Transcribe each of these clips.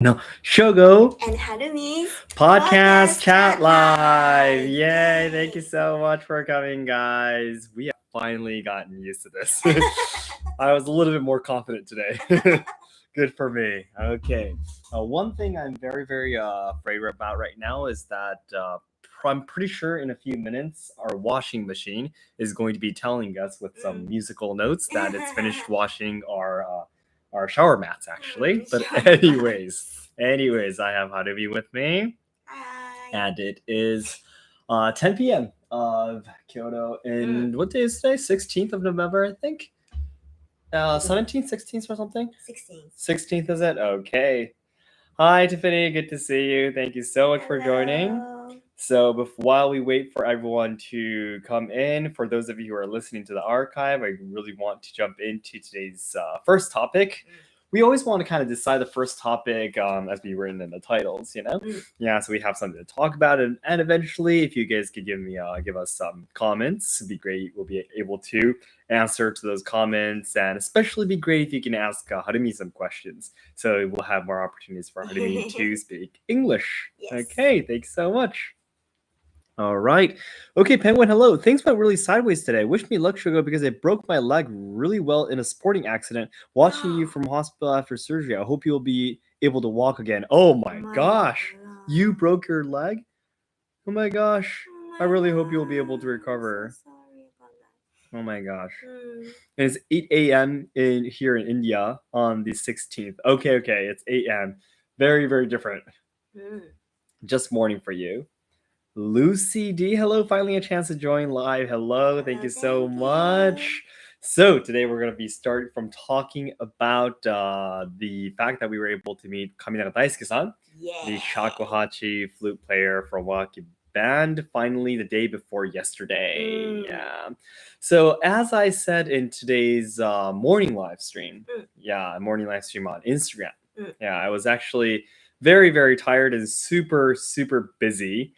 No, Shogo and Harumi's podcast podcast chat chat live. live. Yay! Thank you so much for coming, guys. We have finally gotten used to this. I was a little bit more confident today. Good for me. Okay. One thing I'm very afraid about right now is that I'm pretty sure in a few minutes our washing machine is going to be telling us with some musical notes that it's finished washing our shower mats actually. But Shower anyways, I have Harumi with me, Hi. and it is 10 p.m. of Kyoto. And what day is today? 16th of November, I think. 17th, 16th, or something. 16th. 16th is it? Okay. Hi, Tiffany. Good to see you. Thank you so much for joining. Hello. So, while we wait for everyone to come in, for those of you who are listening to the archive, I really want to jump into today's first topic. We always want to kind of decide the first topic as we written in the titles, you know? Yeah, so we have something to talk about, and eventually, if you guys could give us some comments, it'd be great. We'll be able to answer to those comments, and especially be great if you can ask Harumi some questions. So we'll have more opportunities for Harumi to speak English. Yes. Okay, thanks so much. All right. Okay, Penguin, hello. Things went really sideways today. Wish me luck, Shogo, because I broke my leg really well in a sporting accident watching you from hospital after surgery. I hope you'll be able to walk again. Oh my gosh. You broke your leg? Oh my gosh. I really hope you'll be able to recover. I'm so sorry about that. Oh my gosh. And it's 8 a.m. here in India on the 16th. Okay, it's 8 a.m. Very different. Just morning for you. Lucy D, hello, finally a chance to join live. Hello, thank you so much. So today we're going to be starting from talking about the fact that we were able to meet Kaminaga-san, the shakuhachi flute player from Waki band, finally the day before yesterday. Yeah. So as I said in today's morning live stream, morning live stream on Instagram. Yeah, I was actually very tired and super busy.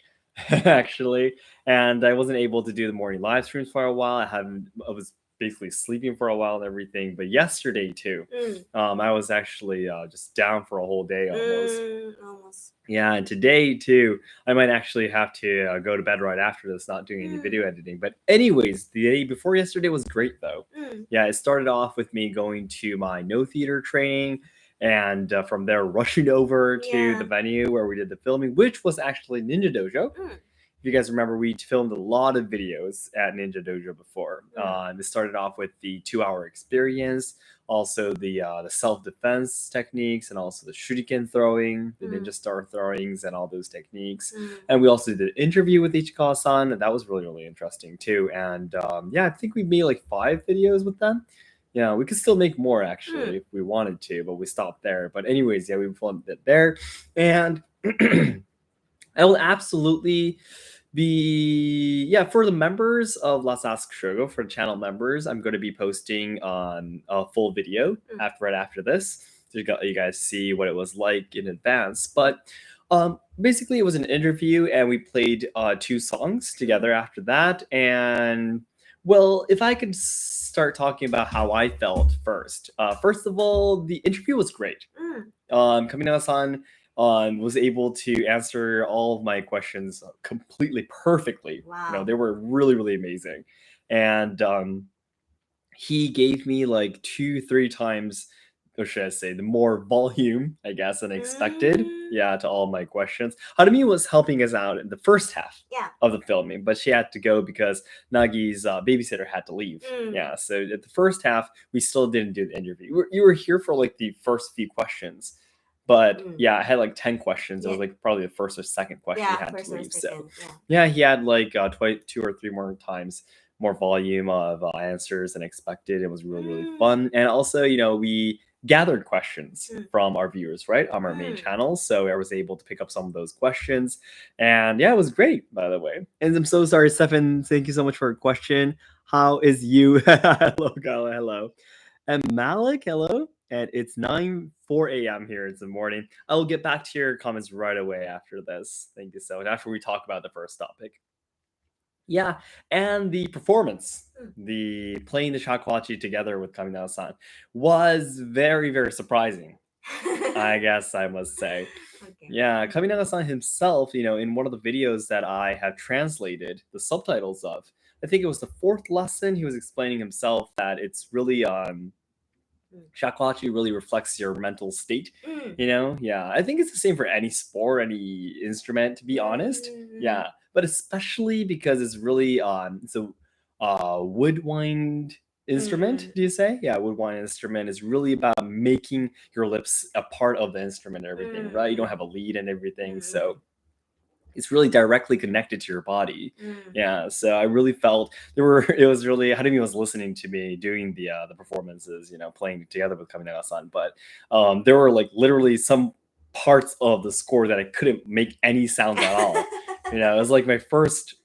Actually, and I wasn't able to do the morning live streams for a while. I was basically sleeping for a while and everything. But yesterday too, I was actually just down for a whole day almost. Yeah, and today too, I might actually have to go to bed right after this, not doing any video editing. But anyways, the day before yesterday was great though. Yeah, it started off with me going to my no theater training. And from there, rushing over to the venue where we did the filming, which was actually Ninja Dojo. If you guys remember, we filmed a lot of videos at Ninja Dojo before. This started off with the 2-hour experience, also the self-defense techniques, and also the shuriken throwing, the ninja star throwings, and all those techniques. And we also did an interview with Ichikawa-san, and that was really interesting too. And I think we made like 5 videos with them. Yeah, we could still make more actually if we wanted to, but we stopped there. But anyways, yeah, we filmed it there. And I will absolutely be for the members of Let's Ask Shogo, for the channel members, I'm going to be posting on a full video right after this. So you guys see what it was like in advance. But basically it was an interview and we played 2 songs together after that. And well, if I could start talking about how I felt first. First of all, the interview was great. Kaminaga-san was able to answer all of my questions completely perfectly. Wow. You know, they were really amazing. And he gave me like 2-3 times, or should I say, the more volume, I guess, than expected. Yeah, to all my questions. Harumi was helping us out in the first half of the filming, but she had to go because Nagi's babysitter had to leave. Yeah, so at the first half, we still didn't do the interview. You were here for like the first few questions. But I had like 10 questions. It was like probably the first or second question he had to leave. So he had like 2 or 3 more times more volume of answers than expected. It was really fun. And also, you know, we gathered questions from our viewers, right, on our main channel. So I was able to pick up some of those questions. And it was great, by the way. And I'm so sorry, Stefan. Thank you so much for a question. How is you? Hello, Carla. Hello. And Malik, hello. And it's 9:04 a.m. here. It's the morning. I will get back to your comments right away after this. Thank you so much. After we talk about the first topic. Yeah, and the performance, the playing the shakuhachi together with Kaminaga-san was very surprising. I guess I must say. Okay. Yeah, Kaminaga-san himself, in one of the videos that I have translated the subtitles of, I think it was the fourth lesson, he was explaining himself that it's really shakuhachi really reflects your mental state. Yeah, I think it's the same for any sport, any instrument, to be honest. Yeah, but especially because it's really it's a woodwind instrument. Do you say? Yeah, woodwind instrument is really about making your lips a part of the instrument and everything, right? You don't have a lead and everything, so it's really directly connected to your body. Yeah, so I really felt it was really Harumi was listening to me doing the performances, playing together with Kaminaga-san, but there were like literally some parts of the score that I couldn't make any sounds at all. It was like my first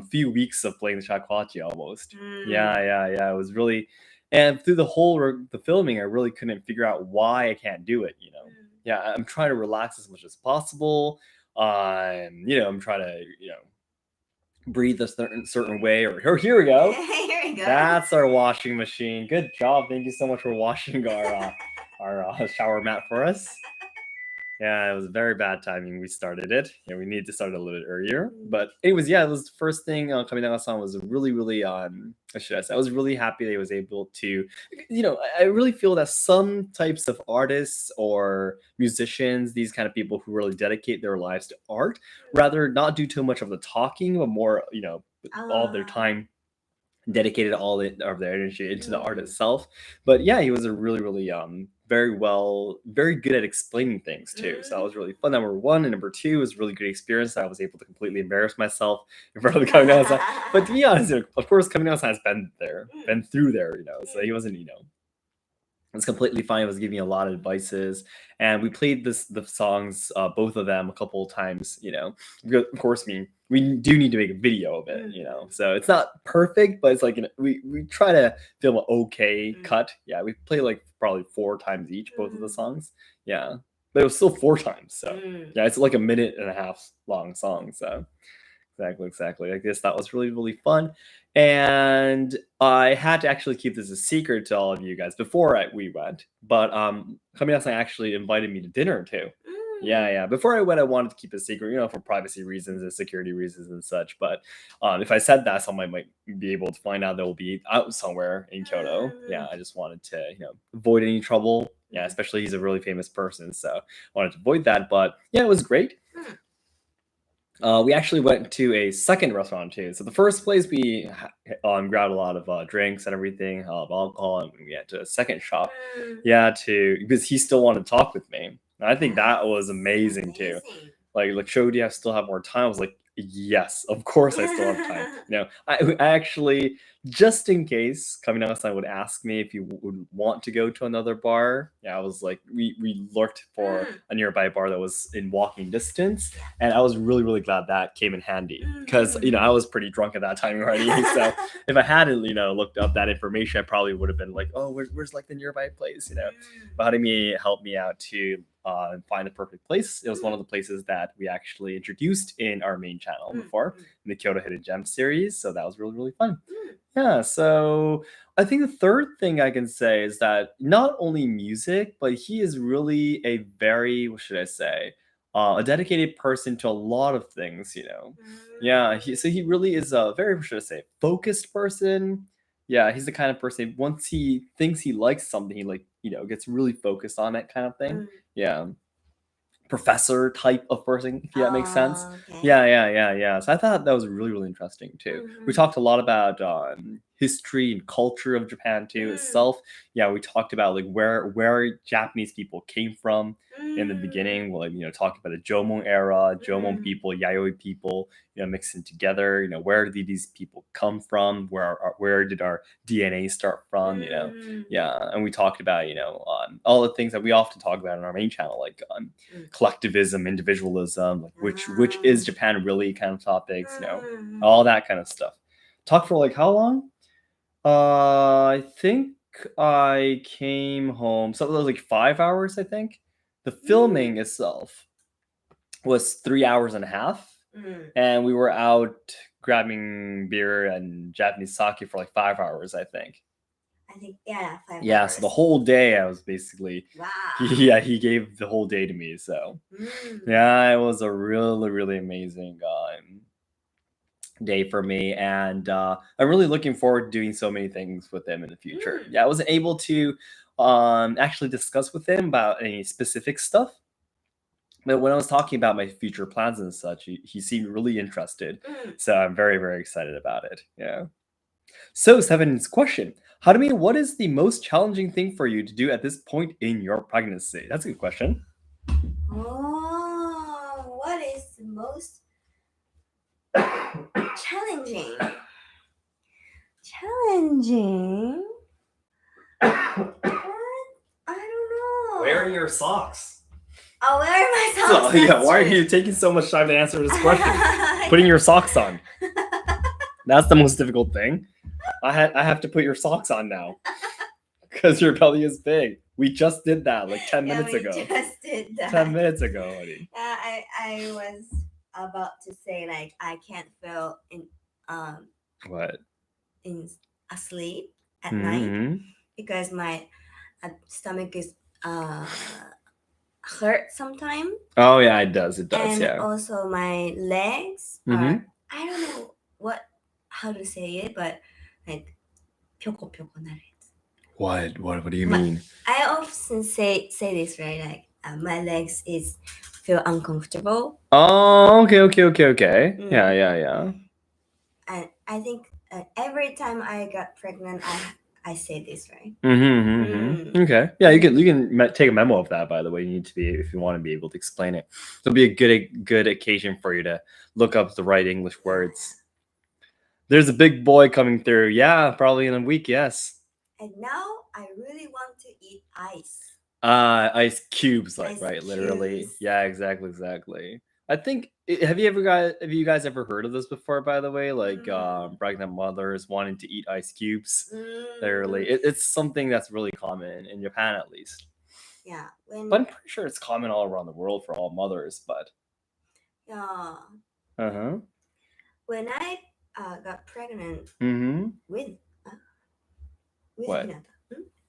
few weeks of playing the shakuhachi almost. Yeah. It was really, and through the filming, I really couldn't figure out why I can't do it. Yeah, I'm trying to relax as much as possible. I'm trying to, breathe a certain way. Or here we go. Here we go. That's our washing machine. Good job. Thank you so much for washing our shower mat for us. Yeah, it was very bad timing. We started it. Yeah, we needed to start a little bit earlier. But anyways, yeah, it was the first thing. Kaminaga-san was really, really what should I say? I was really happy that he was able to, I really feel that some types of artists or musicians, these kind of people who really dedicate their lives to art, rather not do too much of the talking, but more, all their time dedicated all of their energy into the art itself. But yeah, he was a really, really very good at explaining things too. So that was really fun. Number one, and number two was really good experience. I was able to completely embarrass myself in front of the Kaminaga-san. But to be honest, of course, Kaminaga-san has been through there, so he wasn't, it's completely fine. He was giving me a lot of advices, and we played the songs, both of them, a couple of times. Because, of course, we do need to make a video of it. So it's not perfect, but it's like we try to film an okay cut. Yeah, we played like probably 4 times each, both of the songs. Yeah, but it was still 4 times. So yeah, it's like a minute and a half long song. So exactly. I guess that was really, really fun. And I had to actually keep this a secret to all of you guys before we went. But Kaminasan actually invited me to dinner too. Yeah. Before I went, I wanted to keep it secret, for privacy reasons and security reasons and such. But if I said that, someone might be able to find out that we'll be out somewhere in Kyoto. Yeah, I just wanted to, avoid any trouble. Yeah, especially he's a really famous person, so I wanted to avoid that. But yeah, it was great. We actually went to a second restaurant too. So the first place we grabbed a lot of drinks and everything, alcohol, and we went to a second shop. Yeah, because he still wanted to talk with me. And I think that was amazing too. Like, Shogo, do you still have more time? I was like, yes, of course I still have time. I actually, just in case Kaminaga-san would ask me if you would want to go to another bar, I was like, we looked for a nearby bar that was in walking distance, and I was really, really glad that came in handy because I was pretty drunk at that time already. So if I hadn't looked up that information, I probably would have been like, oh, where's like the nearby place, But Harumi helped me out to find the perfect place. It was one of the places that we actually introduced in our main channel before, in the Kyoto Hidden Gem series. So that was really, really fun. Yeah, so I think the third thing I can say is that not only music, but he is really a very, what should I say, a dedicated person to a lot of things, Yeah, so he really is a very, what should I say, focused person. Yeah, he's the kind of person, once he thinks he likes something, he gets really focused on it kind of thing. Yeah. Professor type of person, if that makes sense. Okay. Yeah. So I thought that was really, really interesting too. We talked a lot about history and culture of Japan too itself. Yeah, we talked about like where Japanese people came from in the beginning. We'll talk about the Jomon era, Jomon people, Yayoi people, mixing together. Where did these people come from? Where did our DNA start from? Yeah, and we talked about all the things that we often talk about in our main channel, like collectivism, individualism, like which is Japan really kind of topics, all that kind of stuff. Talked for like how long? I think I came home. So it was like 5 hours, I think. The filming itself was 3 hours and a half. And we were out grabbing beer and Japanese sake for like 5 hours, I think. I think, yeah, 5 Yeah, hours. so the whole day I was basically, Wow. he gave the whole day to me. So yeah, it was a really, really amazing day for me, and I'm really looking forward to doing so many things with him in the future. Yeah, I wasn't able to actually discuss with him about any specific stuff, but when I was talking about my future plans and such, he seemed really interested. So I'm very, very excited about it. Yeah. So, Seven's question: Harumi, what is the most challenging thing for you to do at this point in your pregnancy? That's a good question. Oh, what is the most challenging? Challenging? What? I don't know. Wearing your socks. I'll wear my So, socks. yeah, that's why are true. you taking so much time to answer this question? Putting your socks on. That's the most difficult thing. I have to put your socks on now because your belly is big. We just did that like 10 minutes we ago. just did that. 10 minutes ago, honey. I was about to say like I can't feel in What? in asleep at night Mm-hmm. because my stomach is hurt sometimes. Oh yeah, it does. It does. And Yeah. also my legs are I don't know how to say it, but like pyoko pyoko naret. What do you mean? I often say this, right? Like my legs is feel uncomfortable. Oh, okay. Yeah. And I think every time I got pregnant, I say this, right? Okay. Yeah, you can take a memo of that. By the way, you need to be if you want to be able to explain it. It'll be a good occasion for you to look up the right English words. There's a big boy coming through. Yeah, probably in a week. Yes. And now I really want to eat ice. Ice cubes, like Ice right, literally. cubes. Yeah, exactly. I think have you guys ever heard of this before? By the way, like pregnant mothers wanting to eat ice cubes. Literally, it's something that's really common in Japan, at least. Yeah, but I'm pretty sure it's common all around the world for all mothers. But yeah, when I got pregnant with what? Hinata.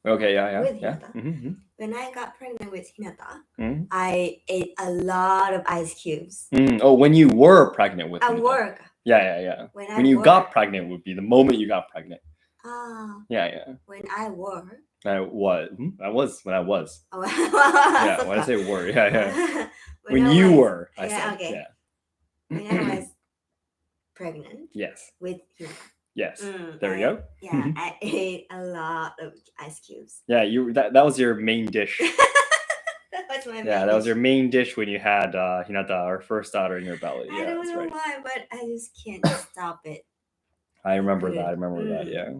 Okay, yeah. With Hinata. When I got pregnant with Hinata, I ate a lot of ice cubes. Oh, when you were pregnant with at Hinata. work. Yeah. When you got pregnant would be the moment you got pregnant. Yeah. When I were. I was. When I was. Oh, yeah, when I say were, yeah. when you were, I said. Okay. Yeah. When I was pregnant. Yes. With Hinata. Yes. There you go. Yeah, I ate a lot of ice cubes. Yeah, that was your main dish. That was my main that was your main dish when you had Hinata, our first daughter, in your belly. I don't know why, but I just can't stop it. I remember that, yeah.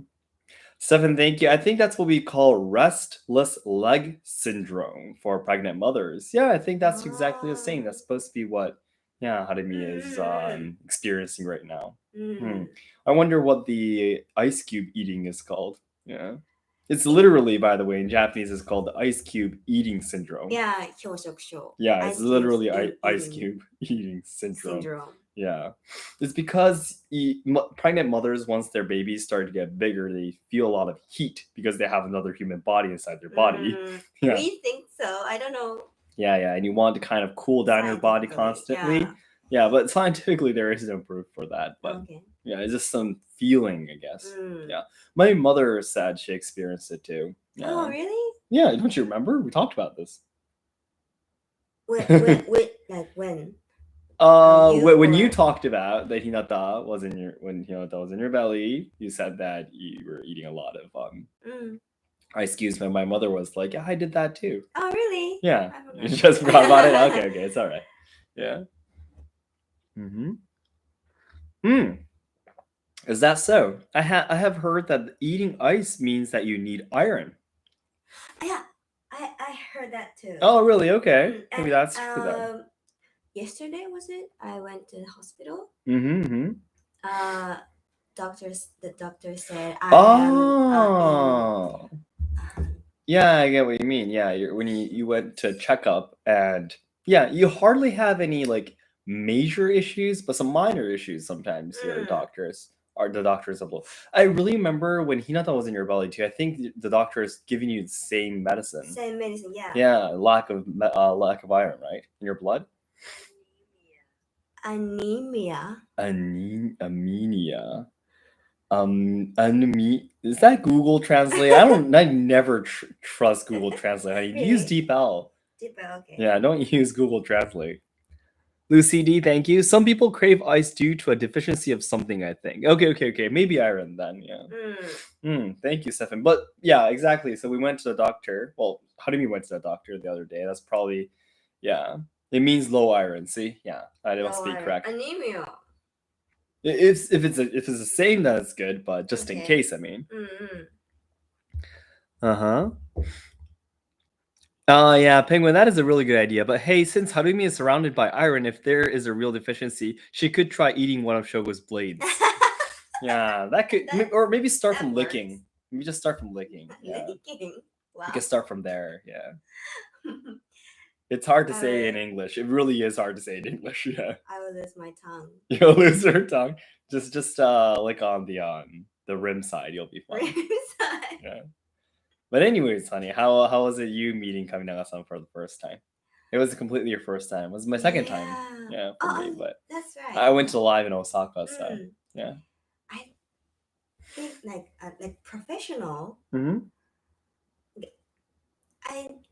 7, thank you. I think that's what we call restless leg syndrome for pregnant mothers. Yeah, I think that's exactly the same. That's supposed to be what Harumi is experiencing right now. I wonder what the ice cube eating is called. Yeah. It's literally, by the way, in Japanese, it's called the ice cube eating syndrome. Yeah, hyoshokshou. Yeah, it's literally ice cube eating syndrome. Yeah. It's because pregnant mothers, once their babies start to get bigger, they feel a lot of heat because they have another human body inside their body. Yeah. We think so. I don't know. Yeah, and you want to kind of cool down your body constantly. Yeah, but scientifically there is no proof for that. But yeah, it's just some feeling, I guess. Yeah. My mother said she experienced it too. Yeah. Oh, really? Yeah, don't you remember? We talked about this. When? When you talked about that Hinata was in your belly, you said that you were eating a lot of ice cubes, but my mother was like, yeah, I did that too. Oh, really? Yeah. You just forgot about it? Okay, it's all right. Yeah. Is that so? I have heard that eating ice means that you need iron. Yeah, I heard that too. Oh, really? Okay. Maybe that's true then. Yesterday, was it? I went to the hospital. The doctor said yeah, I get what you mean. Yeah, when you went to check up, and yeah, you hardly have any like major issues, but some minor issues sometimes. Your doctors. the doctor is a blow. I really remember when Hinata was in your belly too. I think the doctor is giving you the same medicine. Same medicine, yeah. Yeah, lack of iron, right, in your blood. Anemia. Anemia. Is that Google Translate? I never trust Google Translate. Honey. Really? Use DeepL. DeepL, okay. Yeah, don't use Google Translate. Lucy D, thank you. Some people crave ice due to a deficiency of something, I think. Okay. Maybe iron then, yeah. Thank you, Stefan. But yeah, exactly. So we went to the doctor. Well, Harumi went to the doctor the other day. That's probably, yeah. It means low iron, see? Yeah, I must be correct. Anemia. If it's the same, then it's good, but just in case, I mean. Yeah, Penguin, that is a really good idea. But hey, since Harumi is surrounded by iron, if there is a real deficiency, she could try eating one of Shogo's blades. Yeah, that could, or maybe start from licking. Maybe just start from licking. Yeah. Licking. Wow. You can start from there. Yeah. It's hard to say in English. It really is hard to say in English. Yeah. I will lose my tongue. You'll lose your tongue. Just lick on the rim side. You'll be fine. Rim side. Yeah. But anyways, honey, how was it you meeting Kaminaga-san for the first time? It was completely your first time. It was my second time. Yeah, for me. But that's right. I went to live in Osaka, so yeah. I think like professional. I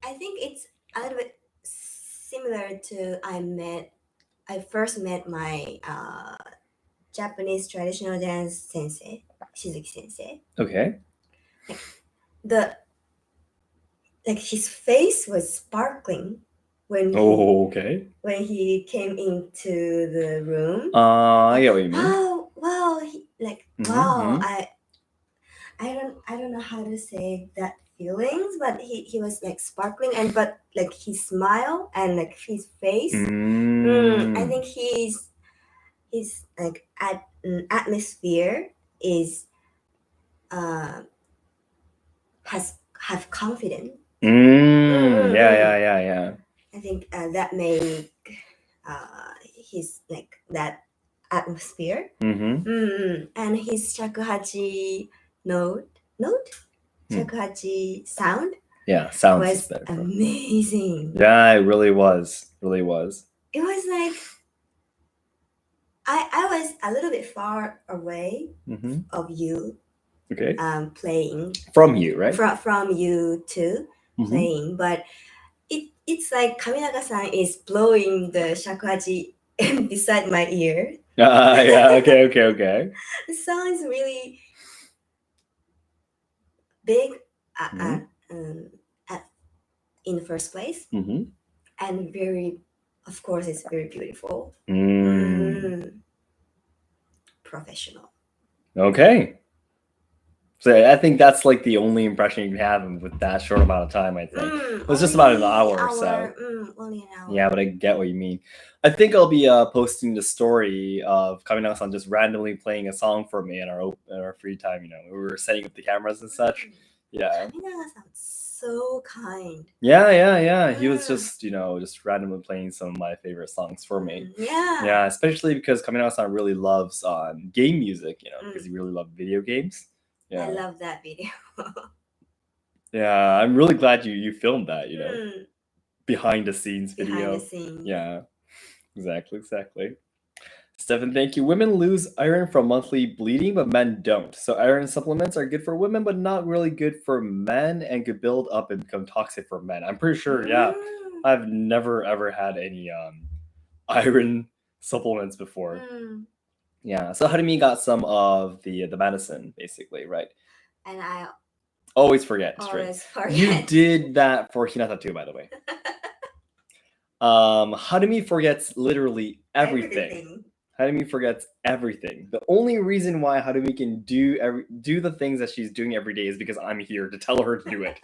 think it's a little bit similar to I first met my Japanese traditional dance sensei, Shizuki sensei. Okay. His face was sparkling when he came into the room. I get what you mean. Oh wow! Wow! I don't know how to say that feelings, but he was like sparkling but like his smile and like his face. I think his like atmosphere is have confidence. Yeah. I think that make his like that atmosphere. And his shakuhachi note shakuhachi sound. Yeah, sounds was amazing. Yeah, it really was. It was like I was a little bit far away of you. Okay. Playing from you, right? From you too, playing, but it's like Kaminaga-san is blowing the shakuhachi beside my ear. Yeah. Okay. The sound is really big in the first place, and of course, it's very beautiful. Professional. Okay. So I think that's like the only impression you can have with that short amount of time, I think. It was just about an hour. So. Only an hour. Yeah, but I get what you mean. I think I'll be posting the story of Kaminaga-san just randomly playing a song for me in our free time. We were setting up the cameras and such. Yeah. Kaminaga-san so kind. Yeah. He was just randomly playing some of my favorite songs for me. Yeah, especially because Kaminaga-san really loves game music, because he really loved video games. Yeah. I love that video. Yeah, I'm really glad you filmed that, behind the scenes video. Behind the scenes. Yeah, exactly. Stefan, thank you. Women lose iron from monthly bleeding, but men don't. So iron supplements are good for women, but not really good for men, and could build up and become toxic for men. I'm pretty sure, yeah. I've never ever had any iron supplements before. Yeah, so Harumi got some of the medicine, basically, right? And I always forget. You did that for Hinata too, by the way. Harumi forgets literally everything. Harumi forgets everything. The only reason why Harumi can do the things that she's doing every day is because I'm here to tell her to do it.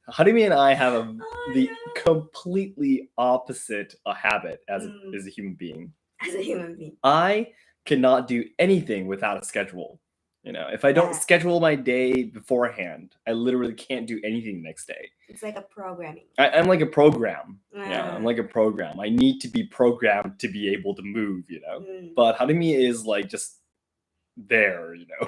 Harumi and I have the completely opposite habit as a human being. I cannot do anything without a schedule. If I don't schedule my day beforehand, I literally can't do anything the next day. It's like a programming. I'm like a program. Yeah, I'm like a program. I need to be programmed to be able to move, But Harumi is like just there, you know.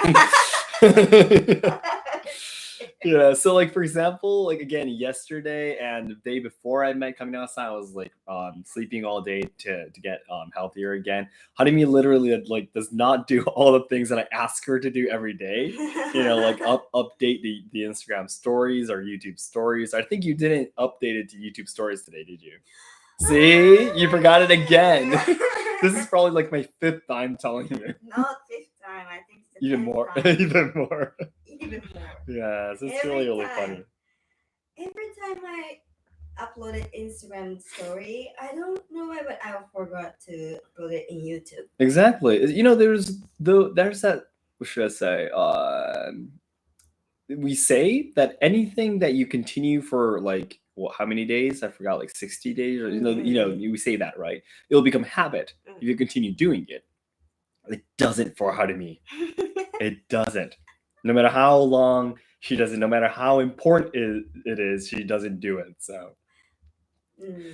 Yeah, so like for example, like again yesterday and the day before I met Kaminaga-san, I was like sleeping all day to get healthier again. Harumi literally like does not do all the things that I ask her to do every day. You know, like update the Instagram stories or YouTube stories. I think you didn't update it to YouTube stories today, did you? See, you forgot it again. This is probably like my 5th time telling you. Not 5th time, I think it's the Even 10th more, time. even more. Even more. Yeah, so it's Every really, really time. funny. Every time I uploaded Instagram story, I don't know why, but I forgot to upload it in YouTube. Exactly. You know, there's that. What should I say? We say that anything that you continue for like how many days? I forgot, like 60 days, or we say that, right? It'll become habit if you continue doing it. It doesn't for Harumi. It doesn't. No matter how long she does it, no matter how important it is, she doesn't do it. So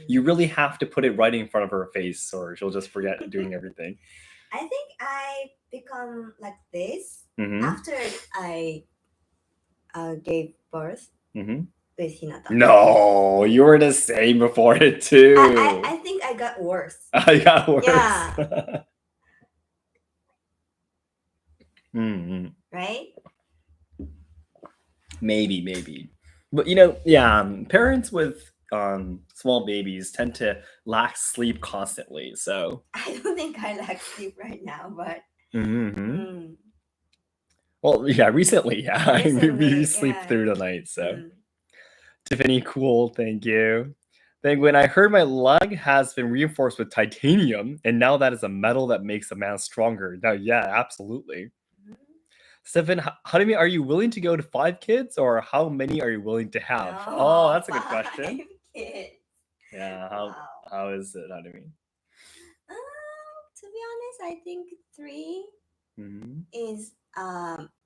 you really have to put it right in front of her face, or she'll just forget doing everything. I think I become like this after I gave birth with Hinata. No, you were the same before it too. I think I got worse. I got worse. Yeah. Right? Maybe. But you know, yeah, parents with small babies tend to lack sleep constantly. So I don't think I lack sleep right now, but well, yeah, recently, yeah. We sleep yeah. through the night. So Tiffany, cool, thank you. Then when I heard my leg has been reinforced with titanium, and now that is a metal that makes a man stronger. Now, yeah, absolutely. Stephen, Harumi, are you willing to go to 5 kids, or how many are you willing to have? No, Oh, that's a good question. 5 kids. Yeah, how is it, Harumi? To be honest, I think 3 is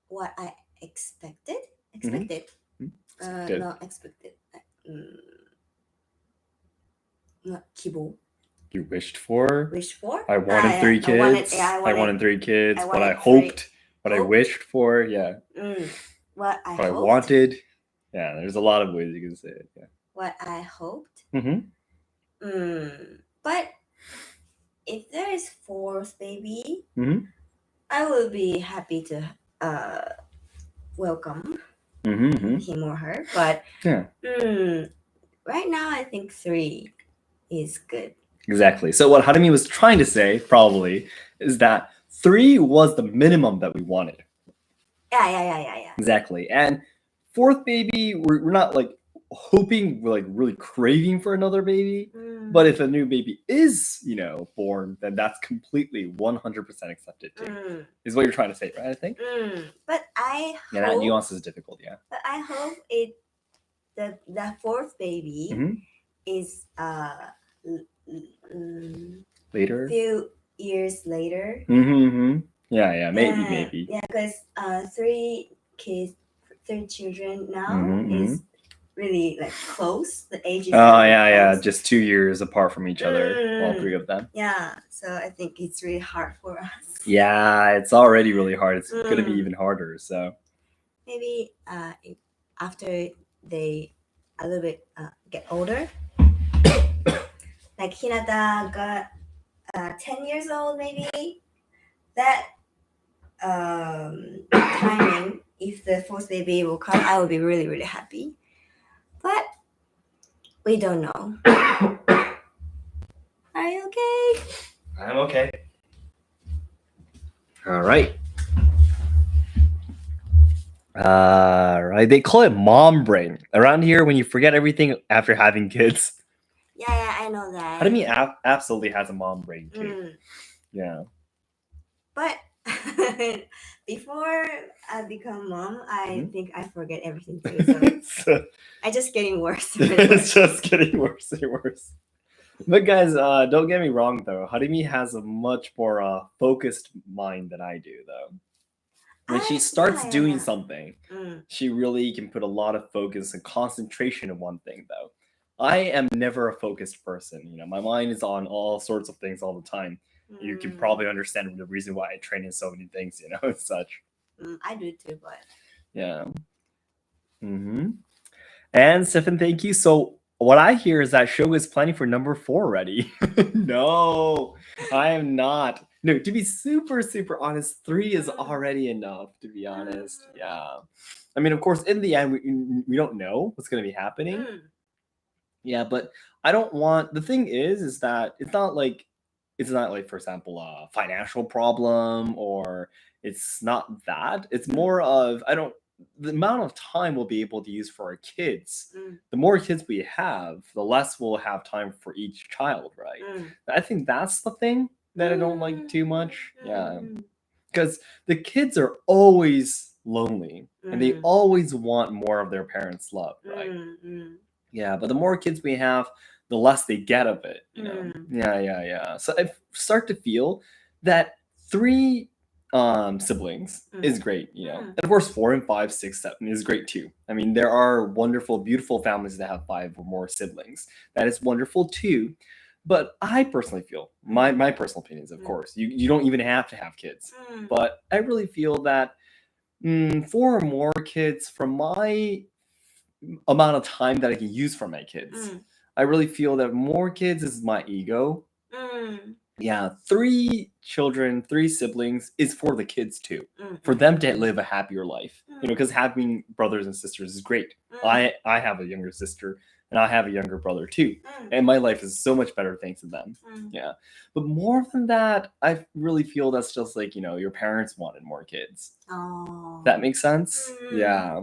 what I expected. Not expected. Not kibo. You wished for? Wished for? I wanted 3 kids. I wanted 3 kids. What I hoped. What I wished for. Yeah. What I wanted. Yeah, there's a lot of ways you can say it. Yeah. What I hoped. But if there is 4th baby, I will be happy to welcome him or her. But right now, I think 3 is good. Exactly. So what Harumi was trying to say, probably, is that 3 was the minimum that we wanted. Yeah. Exactly. And 4th baby, we're not like hoping, we're like really craving for another baby. But if a new baby is, born, then that's completely 100% accepted too. Is what you're trying to say, right? I think. But I hope. Yeah, that nuance is difficult. Yeah. But I hope the 4th baby is later. Few years later. Yeah. Maybe. Yeah, because 3 children now is really like close. The age is. Oh yeah, just 2 years apart from each other, all 3 of them. Yeah, so I think it's really hard for us. Yeah, it's already really hard. It's gonna be even harder. So maybe after they a little bit get older, like Hinata got 10 years old, maybe that timing. If the 4th baby will come, I will be really, really happy. But we don't know. Are you okay? I'm okay. All right. They call it mom brain around here when you forget everything after having kids. Yeah, I know that. Harumi absolutely has a mom brain too. Yeah. But before I become mom, I think I forget everything too. So I just getting worse. It's just getting worse and worse. But guys, don't get me wrong though. Harumi has a much more focused mind than I do though. When she starts doing something, she really can put a lot of focus and concentration in one thing though. I am never a focused person. My mind is on all sorts of things all the time. You can probably understand the reason why I train in so many things, and such. I do too, but Yeah. And Stefan, thank you. So what I hear is that Shogo is planning for number 4 already. No, I am not. No, to be super, super honest, 3 is already enough, to be honest. Yeah. I mean, of course, in the end, we don't know what's going to be happening. Yeah, but I don't want. The thing is that it's not like, for example, a financial problem, or it's not that. It's more of the amount of time we'll be able to use for our kids. The more kids we have, the less we'll have time for each child, right? I think that's the thing that I don't like too much. Yeah, because the kids are always lonely and they always want more of their parents' love, right? Yeah, but the more kids we have, the less they get of it, Yeah. So I start to feel that 3 siblings is great, And of course 4 and 5, 6, 7 is great too. I mean, there are wonderful, beautiful families that have 5 or more siblings. That is wonderful too. But I personally feel, my personal opinions, of course, you don't even have to have kids. But I really feel that 4 or more kids, from my amount of time that I can use for my kids, I really feel that more kids is my ego. Yeah, 3 children, 3 siblings is for the kids too, for them to live a happier life. Because having brothers and sisters is great. I have a younger sister and I have a younger brother too, and my life is so much better thanks to them. Yeah, but more than that, I really feel that's just like, your parents wanted more kids. Oh, that makes sense. Yeah.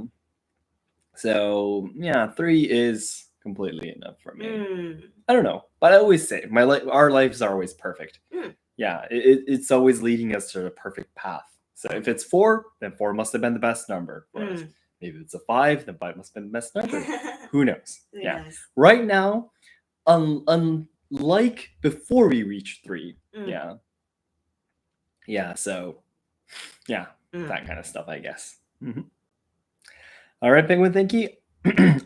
So yeah, 3 is completely enough for me. I don't know, but I always say our lives are always perfect. Yeah, it's always leading us to the perfect path. So if it's 4, then 4 must have been the best number for us. Maybe it's a 5, then 5 must have been the best number. Who knows? Yeah. Right now, unlike before we reach 3. Yeah. So yeah, that kind of stuff, I guess. All right, Penguin, thank you.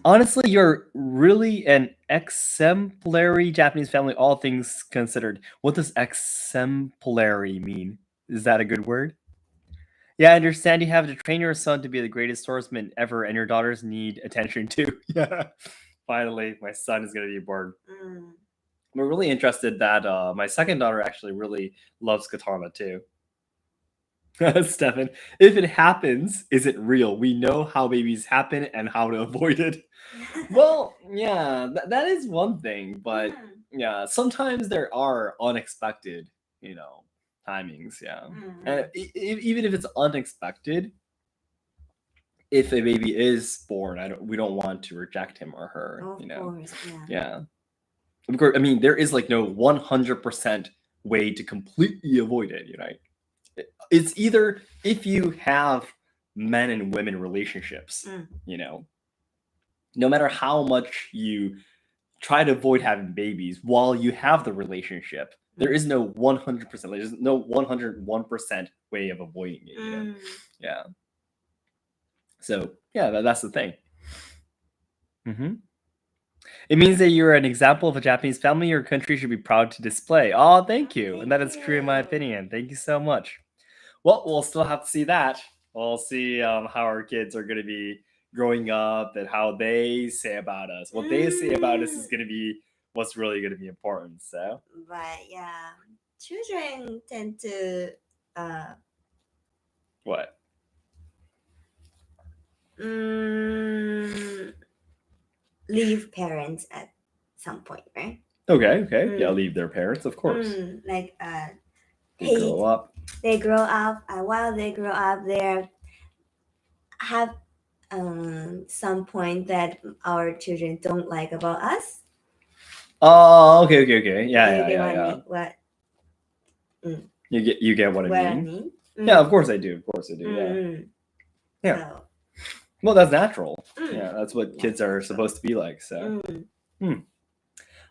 Honestly, you're really an exemplary Japanese family, all things considered. What does exemplary mean? Is that a good word? Yeah, I understand you have to train your son to be the greatest swordsman ever, and your daughters need attention too. Yeah, finally, my son is going to be born. We're really interested that my second daughter actually really loves katana too. Stefan, if it happens, is it real? We know how babies happen and how to avoid it. Well, yeah, that is one thing, but yeah, sometimes there are unexpected, timings. Yeah, and even if it's unexpected, if a baby is born, we don't want to reject him or her. Of course, yeah. Of course, I mean there is like no 100% way to completely avoid it. It's either if you have men and women relationships, no matter how much you try to avoid having babies while you have the relationship, there is no 100%. There's no 101% way of avoiding it. Yeah. So yeah, that's the thing. It means that you're an example of a Japanese family your country should be proud to display. Oh, thank you. And that is true in my opinion. Thank you so much. Well, we'll still have to see that. We'll see how our kids are going to be growing up and how they say about us. What they say about us is going to be what's really going to be important. So, but yeah, children tend to what? Leave parents at some point, right? Okay. Yeah, leave their parents, of course. Like they grow up. They grow up, and while they grow up, they have some point that our children don't like about us. Oh, okay. Yeah. What? You get what I mean? Yeah, of course I do. Yeah. So. Well, that's natural. Yeah, that's what kids are supposed to be like. So.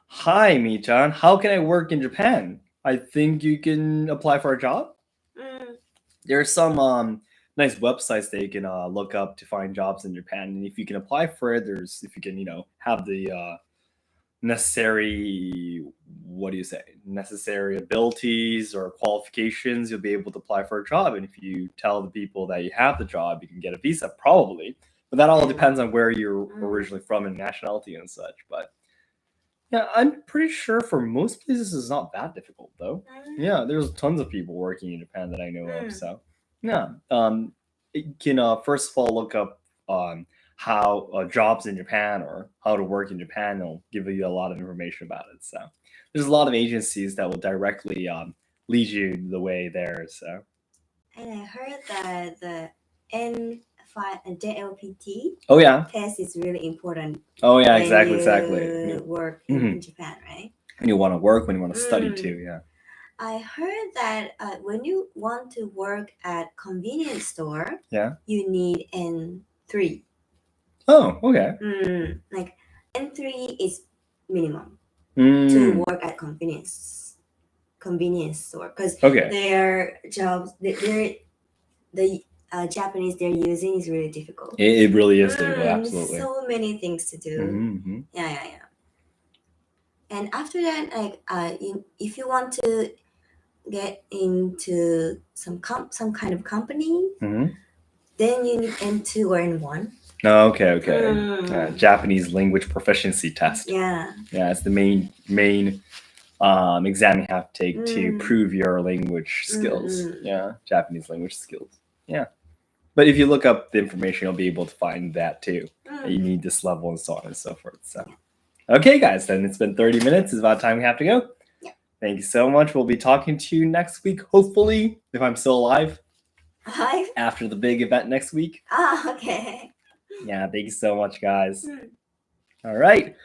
Hi, Mi-chan. How can I work in Japan? I think you can apply for a job. There are some nice websites that you can look up to find jobs in Japan, and if you can apply for it, if you can have the necessary what do you say, necessary abilities or qualifications, you'll be able to apply for a job. And if you tell the people that you have the job, you can get a visa, probably. But that all depends on where you're originally from and nationality and such. But yeah, I'm pretty sure for most places it's not that difficult, though. Yeah, there's tons of people working in Japan that I know of. So yeah, you can first of all look up how jobs in Japan or how to work in Japan. They'll give you a lot of information about it. So there's a lot of agencies that will directly lead you the way there. So. And I heard that the JLPT Oh yeah. test is really important. Oh yeah, when exactly. you work in Japan, right? When you want to work, when you want to study too, yeah. I heard that when you want to work at convenience store, yeah, you need N3. Oh, okay. Like N3 is minimum to work at convenience store because their jobs, the Japanese they're using is really difficult. It really is difficult, absolutely. So many things to do. Yeah. And after that, like if you want to get into some kind of company, then you need N2 or N1. Oh, okay. Japanese language proficiency test. Yeah, it's the main exam you have to take to prove your language skills. Yeah, Japanese language skills. Yeah. But if you look up the information, you'll be able to find that too. That you need this level and so on and so forth. So, okay, guys, then it's been 30 minutes. It's about time we have to go. Yeah. Thank you so much. We'll be talking to you next week, hopefully, if I'm still alive. After the big event next week. Okay. Yeah, thank you so much, guys. All right.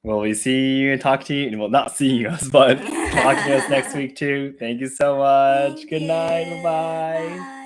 Well, we see you and talk to you. Well, not seeing us, but talking to us next week too. Thank you so much. Good night. Bye-bye.